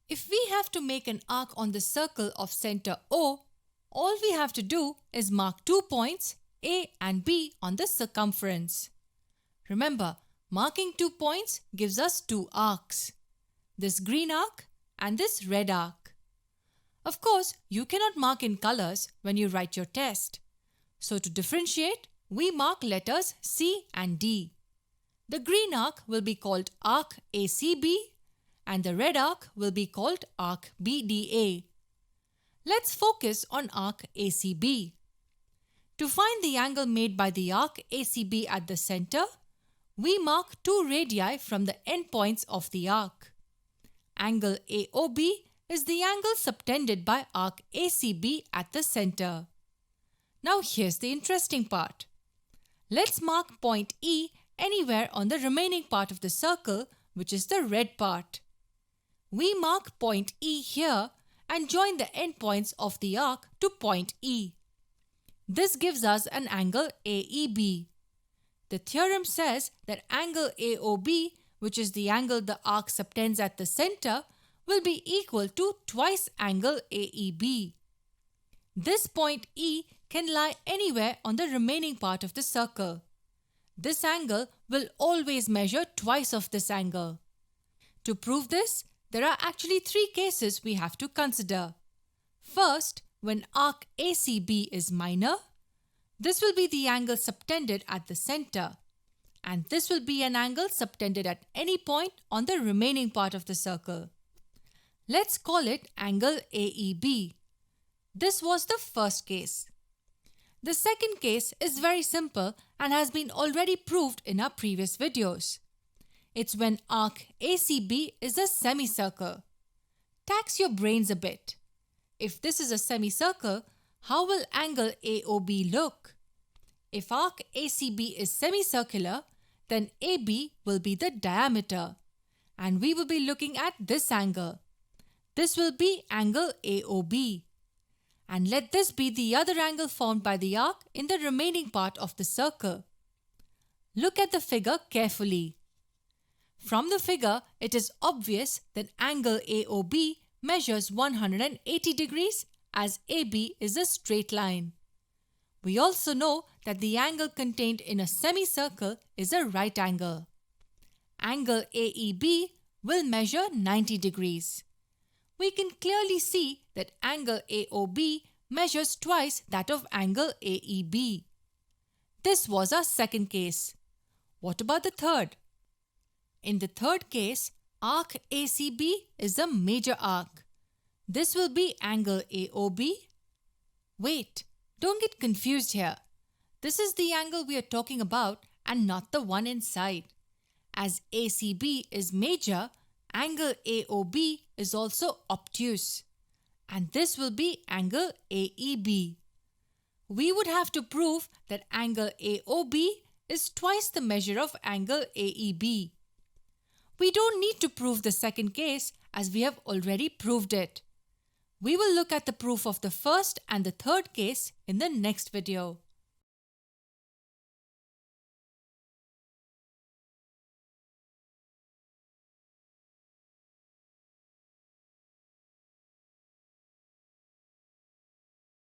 If we have to make an arc on the circle of center O, all we have to do is mark 2 points, A and B, on the circumference. Remember, marking 2 points gives us 2 arcs. This green arc and this red arc. Of course, you cannot mark in colors when you write your test. So to differentiate, we mark letters C and D. The green arc will be called arc ACB and the red arc will be called arc BDA. Let's focus on arc ACB. To find the angle made by the arc ACB at the center, we mark 2 radii from the endpoints of the arc. Angle AOB is the angle subtended by arc ACB at the center. Now here's the interesting part. Let's mark point E anywhere on the remaining part of the circle, which is the red part. We mark point E here and join the endpoints of the arc to point E. This gives us an angle AEB. The theorem says that angle AOB, which is the angle the arc subtends at the center, will be equal to twice angle AEB. This point E can lie anywhere on the remaining part of the circle. This angle will always measure twice of this angle. To prove this, there are actually 3 cases we have to consider. First, when arc ACB is minor, this will be the angle subtended at the center, and this will be an angle subtended at any point on the remaining part of the circle. Let's call it angle AEB. This was the first case. The second case is very simple and has been already proved in our previous videos. It's when arc ACB is a semicircle. Tax your brains a bit. If this is a semicircle, how will angle AOB look? If arc ACB is semicircular, then AB will be the diameter, and we will be looking at this angle. This will be angle AOB. And let this be the other angle formed by the arc in the remaining part of the circle. Look at the figure carefully. From the figure, it is obvious that angle AOB measures 180 degrees as AB is a straight line. We also know that the angle contained in a semicircle is a right angle. Angle AEB will measure 90 degrees. We can clearly see that angle AOB measures twice that of angle AEB. This was our second case. What about the third? In the third case, arc ACB is a major arc. This will be angle AOB. Wait, don't get confused here. This is the angle we are talking about and not the one inside. As ACB is major, angle AOB is also obtuse, and this will be angle AEB. We would have to prove that angle AOB is twice the measure of angle AEB. We don't need to prove the second case as we have already proved it. We will look at the proof of the first and the third case in the next video.